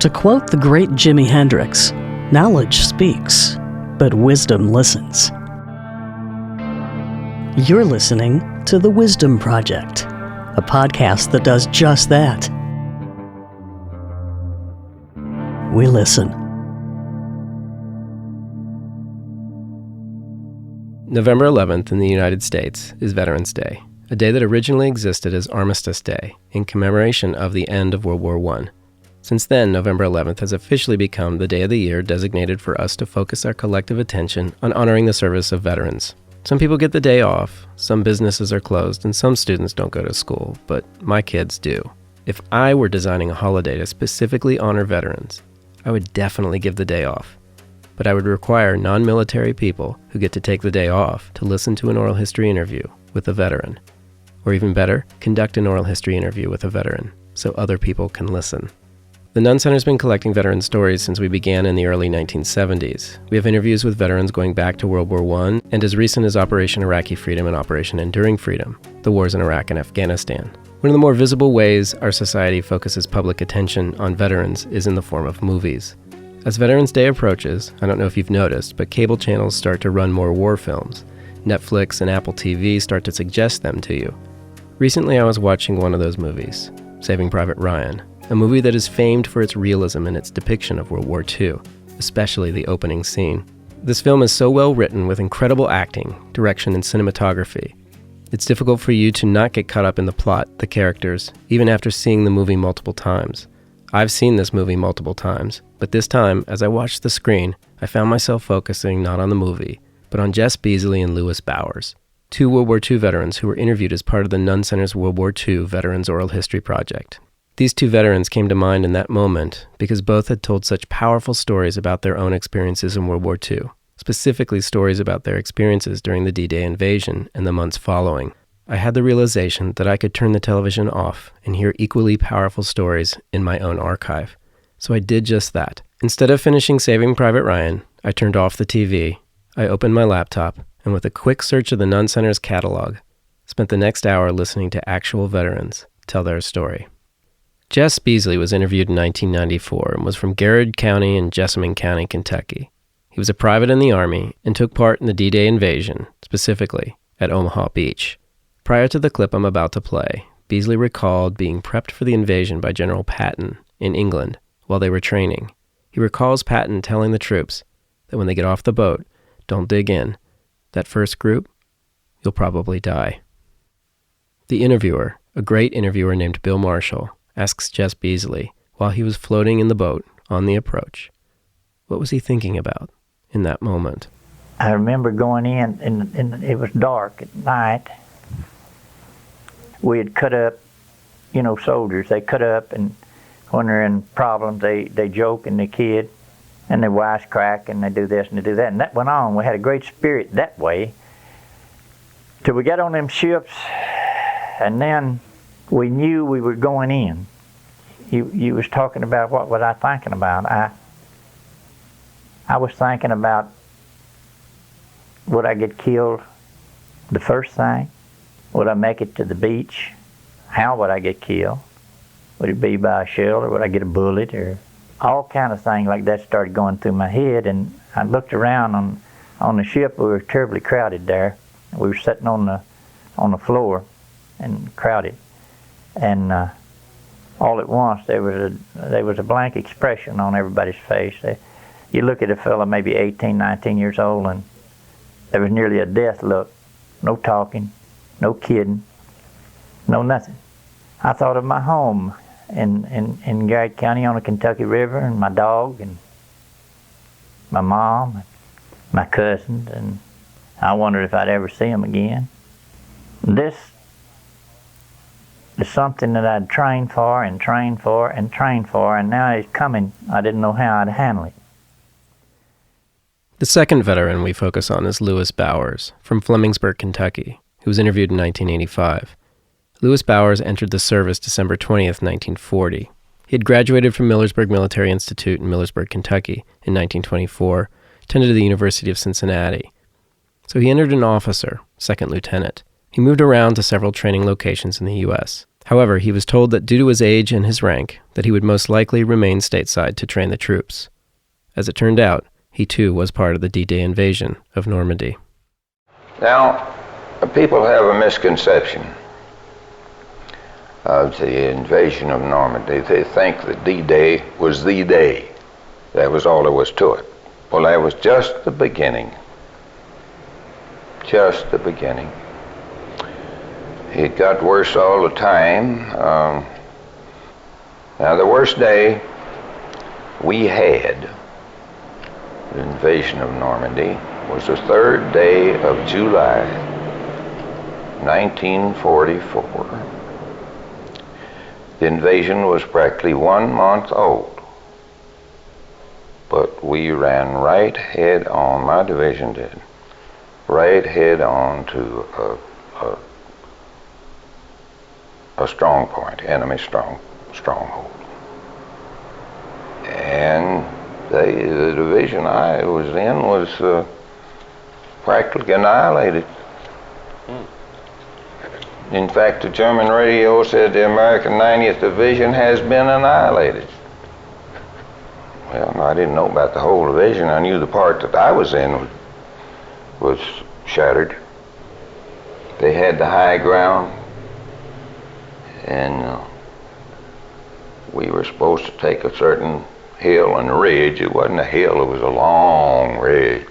To quote the great Jimi Hendrix, knowledge speaks, but wisdom listens. You're listening to The Wisdom Project, a podcast that does just that. We listen. November 11th in the United States is Veterans Day, a day that originally existed as Armistice Day in commemoration of the end of World War I. Since then, November 11th has officially become the day of the year designated for us to focus our collective attention on honoring the service of veterans. Some people get the day off, some businesses are closed, and some students don't go to school, but my kids do. If I were designing a holiday to specifically honor veterans, I would definitely give the day off. But I would require non-military people who get to take the day off to listen to an oral history interview with a veteran. Or even better, conduct an oral history interview with a veteran so other people can listen. The Nunn Center's been collecting veteran stories since we began in the early 1970s. We have interviews with veterans going back to World War I and as recent as Operation Iraqi Freedom and Operation Enduring Freedom, the wars in Iraq and Afghanistan. One of the more visible ways our society focuses public attention on veterans is in the form of movies. As Veterans Day approaches, I don't know if you've noticed, but cable channels start to run more war films. Netflix and Apple TV start to suggest them to you. Recently I was watching one of those movies, Saving Private Ryan, a movie that is famed for its realism in its depiction of World War II, especially the opening scene. This film is so well written with incredible acting, direction, and cinematography. It's difficult for you to not get caught up in the plot, the characters, even after seeing the movie multiple times. I've seen this movie multiple times, but this time, as I watched the screen, I found myself focusing not on the movie, but on Beazley and Louis Bower, two World War II veterans who were interviewed as part of the Nunn Center's World War II Veterans Oral History Project. These two veterans came to mind in that moment because both had told such powerful stories about their own experiences in World War II, specifically stories about their experiences during the D-Day invasion and the months following. I had the realization that I could turn the television off and hear equally powerful stories in my own archive. So I did just that. Instead of finishing Saving Private Ryan, I turned off the TV, I opened my laptop, and with a quick search of the Nunn Center's catalog, spent the next hour listening to actual veterans tell their story. Beazley was interviewed in 1994 and was from Garrard County and Jessamine County, Kentucky. He was a private in the Army and took part in the D-Day invasion, specifically at Omaha Beach. Prior to the clip I'm about to play, Beazley recalled being prepped for the invasion by General Patton in England while they were training. He recalls Patton telling the troops that when they get off the boat, don't dig in. That first group, you'll probably die. The interviewer, a great interviewer named Bill Marshall, asks Beazley, while he was floating in the boat on the approach, what was he thinking about in that moment? I remember going in, and it was dark at night. We had cut up, soldiers. They cut up, and when they're in problems, they joke and they kid, and they wisecrack, and they do this and they do that. And that went on. We had a great spirit that way till we got on them ships, and then we knew we were going in. You was talking about what was I thinking about. I was thinking about, would I get killed the first thing? Would I make it to the beach? How would I get killed? Would it be by a shell, or would I get a bullet, or all kind of things like that started going through my head. And I looked around on the ship. We were terribly crowded there. We were sitting on the floor and crowded. And all at once there was a blank expression on everybody's face. You look at a fella maybe 18, 19 years old, and there was nearly a death look. No talking, no kidding, no nothing. I thought of my home in Garrett County on the Kentucky River, and my dog, and my mom, and my cousins, and I wondered if I'd ever see them again. This is something that I'd trained for and trained for and trained for, and now it's coming. I didn't know how I'd handle it. The second veteran we focus on is Louis Bower from Flemingsburg, Kentucky, who was interviewed in 1985. Louis Bower entered the service December 20th, 1940. He had graduated from Millersburg Military Institute in Millersburg, Kentucky in 1924, attended the University of Cincinnati. So he entered an officer, second lieutenant. He moved around to several training locations in the U.S., However, he was told that due to his age and his rank, that he would most likely remain stateside to train the troops. As it turned out, he too was part of the D-Day invasion of Normandy. Now, people have a misconception of the invasion of Normandy. They think that D-Day was the day. That was all there was to it. Well, that was just the beginning. Just the beginning. It got worse all the time. Now, the worst day we had, the invasion of Normandy, was the 3rd day of July, 1944. The invasion was practically 1 month old, but we ran right head on, my division did, right head on to a strong point, enemy stronghold. And the division I was in was practically annihilated. In fact, the German radio said the American 90th Division has been annihilated. Well, I didn't know about the whole division. I knew the part that I was in was shattered. They had the high ground, and we were supposed to take a certain hill and ridge. It wasn't a hill, it was a long ridge.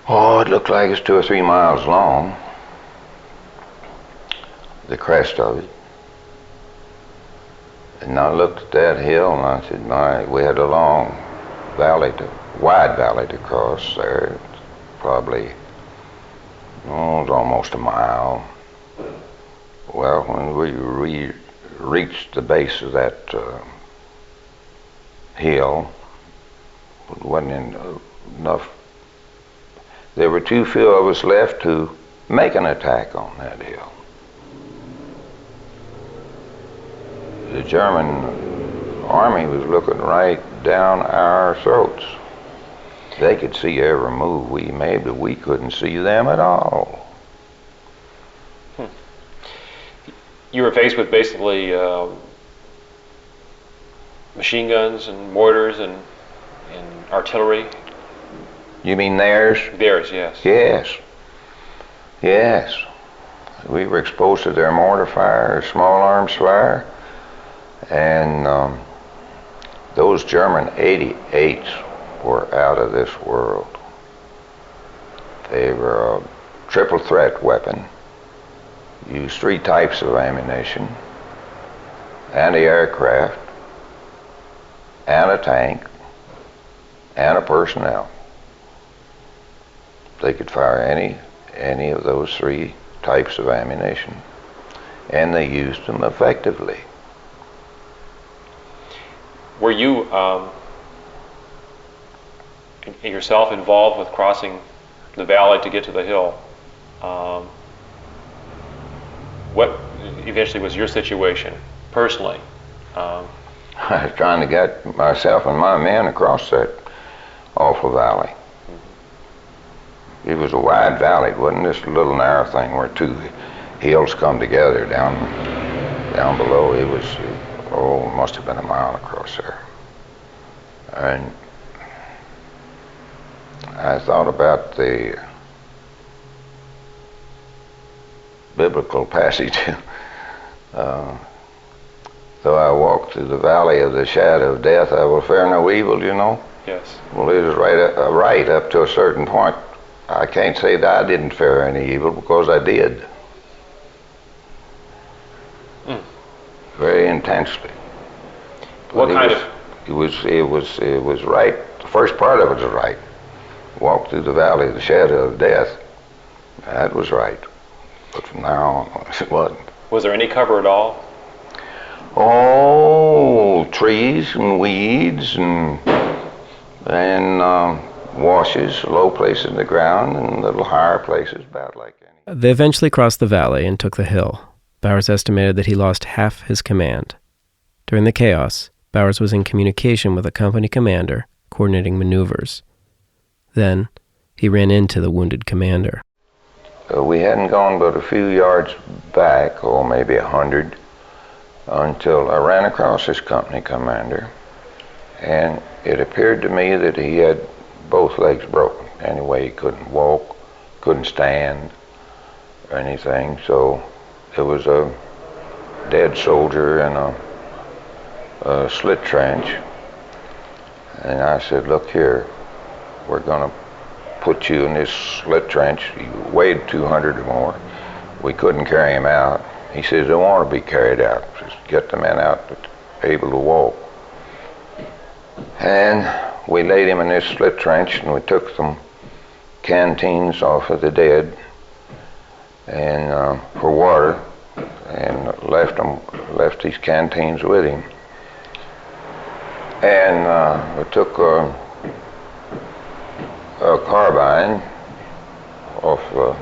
Oh, it looked like it's 2 or 3 miles long, the crest of it. And I looked at that hill and I said, we had a long valley, wide valley to cross there. It's probably, it was almost a mile. Well, when we reached the base of that hill, it wasn't enough. There were too few of us left to make an attack on that hill. The German army was looking right down our throats. They could see every move we made, but we couldn't see them at all. You were faced with basically machine guns and mortars and artillery. You mean theirs? Theirs, yes. Yes. Yes. We were exposed to their mortar fire, small arms fire, and those German 88s were out of this world. They were a triple threat weapon. Used 3 types of ammunition: anti-aircraft, and a tank, and a personnel. They could fire any of those 3 types of ammunition, and they used them effectively. Were you yourself involved with crossing the valley to get to the hill? What eventually was your situation, personally? I was trying to get myself and my men across that awful valley. It was a wide valley. It wasn't just a little narrow thing where 2 hills come together down below. It was, it must have been a mile across there. And I thought about the biblical passage. Though I walk through the valley of the shadow of death, I will fear no evil, you know? Yes. Well, it is right up to a certain point. I can't say that I didn't fear any evil, because I did. Very intensely. What kind of? It was right. The first part of it was right. Walk through the valley of the shadow of death. That was right. But from now on, it wasn't. Was there any cover at all? Oh, trees and weeds and washes, low places in the ground, and little higher places, about like any. They eventually crossed the valley and took the hill. Bowers estimated that he lost half his command. During the chaos, Bowers was in communication with a company commander, coordinating maneuvers. Then, he ran into the wounded commander. we hadn't gone but a few yards back, or maybe 100, until I ran across this company commander, and it appeared to me that he had both legs broken. Anyway, he couldn't walk, couldn't stand, or anything, so it was a dead soldier in a slit trench. And I said, look here, we're going to put you in this slit trench. He weighed 200 or more. We couldn't carry him out. He says, I don't want to be carried out. Just get the men out that are able to walk. And we laid him in this slit trench, and we took some canteens off of the dead and for water, and left these canteens with him. And we took a carbine off the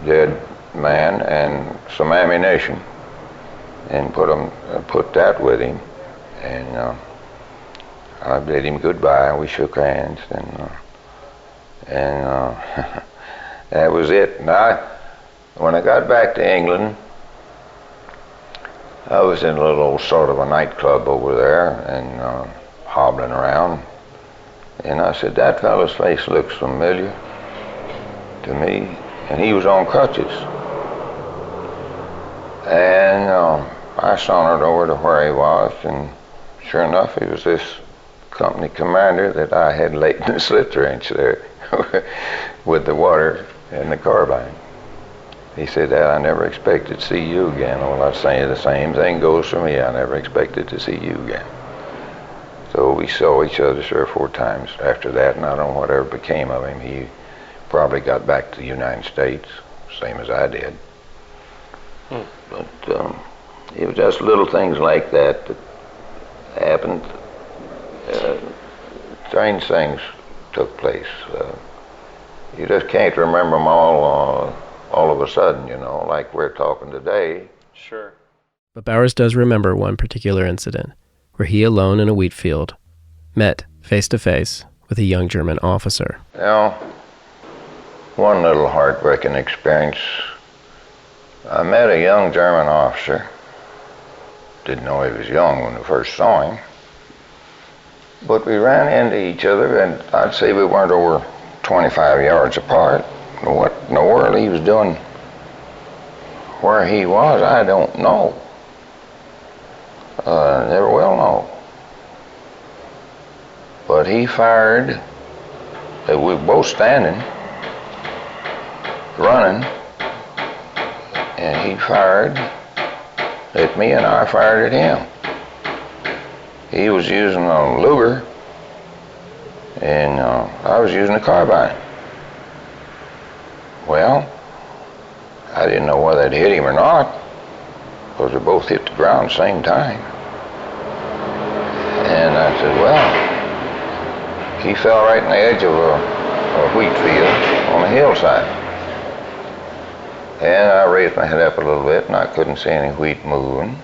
dead man and some ammunition, and put that with him, and I bid him goodbye, and we shook hands, and that was it. And when I got back to England, I was in a little sort of a nightclub over there, and hobbling around, and I said, that fellow's face looks familiar to me, and he was on crutches. And I sauntered over to where he was, and sure enough, he was this company commander that I had laid in the slit trench there with the water and the carbine. He said, Dad, I never expected to see you again. Well, I'd say the same thing goes for me. I never expected to see you again. So we saw each other 3 or 4 times after that, and I don't know whatever became of him. He probably got back to the United States, same as I did. But it was just little things like that that happened. Strange things took place. You just can't remember them all of a sudden, you know, like we're talking today. Sure. But Bowers does remember one particular incident where he, alone in a wheat field, met face to face with a young German officer. You know, one little heartbreaking experience. I met a young German officer. Didn't know he was young when I first saw him. But we ran into each other, and I'd say we weren't over 25 yards apart. What in the world he was doing where he was, I don't know. Never will know. But he fired. We were both standing, running, and he fired at me, and I fired at him. He was using a Luger, and I was using a carbine. Well, I didn't know whether it hit him or not, because we both hit the ground at the same time. And I said, well, he fell right in the edge of a wheat field on a hillside. And I raised my head up a little bit, and I couldn't see any wheat moving.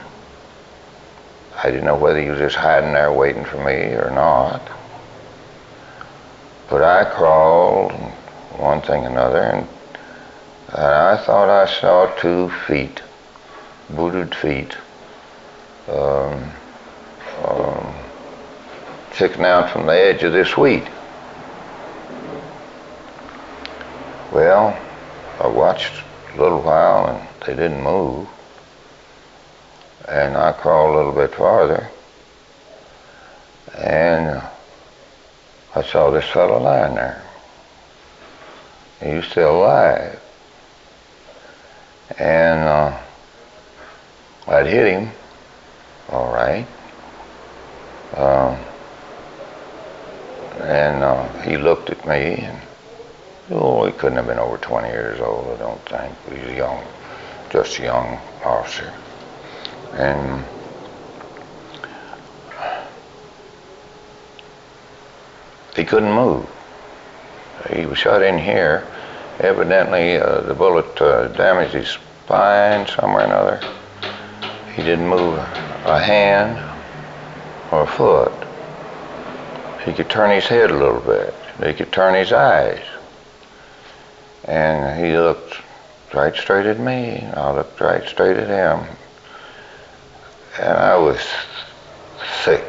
I didn't know whether he was just hiding there waiting for me or not. But I crawled, one thing another, and I thought I saw 2 feet, booted feet, sticking out from the edge of this wheat. Well, I watched a little while, and they didn't move. And I crawled a little bit farther, and I saw this fellow lying there. He was still alive. And I'd hit him, all right. And he looked at me, and he couldn't have been over 20 years old, I don't think. He was young, just a young officer. And he couldn't move. He was shot in here. Evidently, the bullet damaged his spine somewhere or another. He didn't move a hand or a foot. He could turn his head a little bit. He could turn his eyes. And he looked right straight at me, and I looked right straight at him. And I was sick,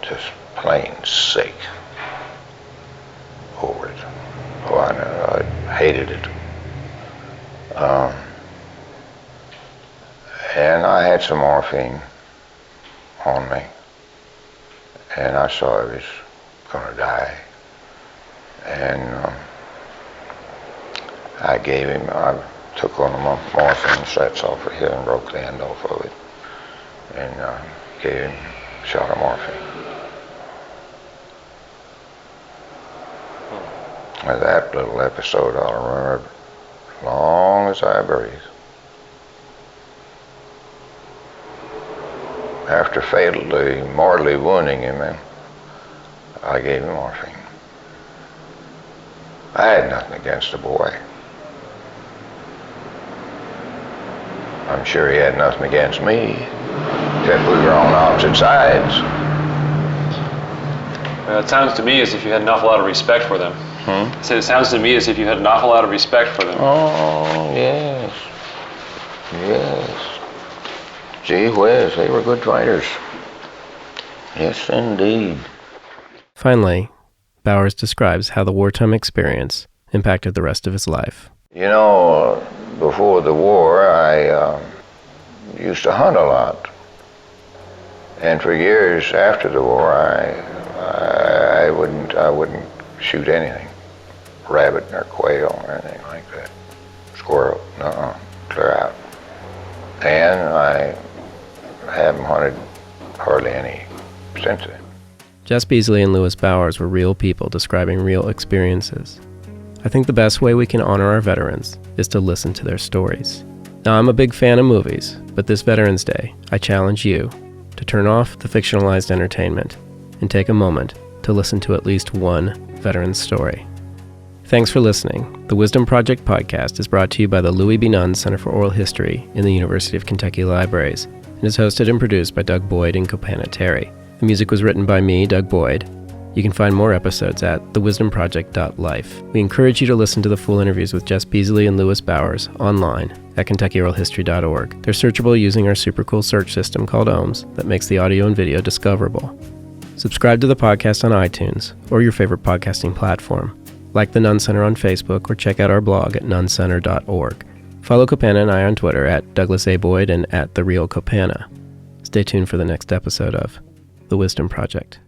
just plain sick over it. Oh, I hated it. And I had some morphine on me, and I saw I was going to die. And I took one of my morphine sets off of here and broke the end off of it, and gave him a shot of morphine. And that little episode I'll remember as long as I breathe. After fatally, mortally wounding him, I gave him morphine. I had nothing against the boy. I'm sure he had nothing against me, except we were on opposite sides. It sounds to me as if you had an awful lot of respect for them. I said it sounds to me as if you had an awful lot of respect for them. Oh, yes. Yes. Gee whiz, they were good fighters. Yes, indeed. Finally, Bowers describes how the wartime experience impacted the rest of his life. You know, before the war, I used to hunt a lot. And for years after the war, I wouldn't shoot anything. Rabbit or quail or anything like that. Squirrel, clear out. And I haven't hunted hardly any since then. Jess Beazley and Louis Bowers were real people describing real experiences. I think the best way we can honor our veterans is to listen to their stories. Now, I'm a big fan of movies, but this Veterans Day, I challenge you to turn off the fictionalized entertainment and take a moment to listen to at least one veteran's story. Thanks for listening. The Wisdom Project podcast is brought to you by the Louie B. Nunn Center for Oral History in the University of Kentucky Libraries and is hosted and produced by Doug Boyd and Kopana Terry. The music was written by me, Doug Boyd. You can find more episodes at thewisdomproject.life. We encourage you to listen to the full interviews with Jess Beazley and Louis Bowers online at KentuckyOralHistory.org. They're searchable using our super cool search system called Ohms that makes the audio and video discoverable. Subscribe to the podcast on iTunes or your favorite podcasting platform. Like the Nunn Center on Facebook or check out our blog at nunncenter.org. Follow Kopana and I on Twitter at Douglas A. Boyd and at The Real Kopana. Stay tuned for the next episode of The Wisdom Project.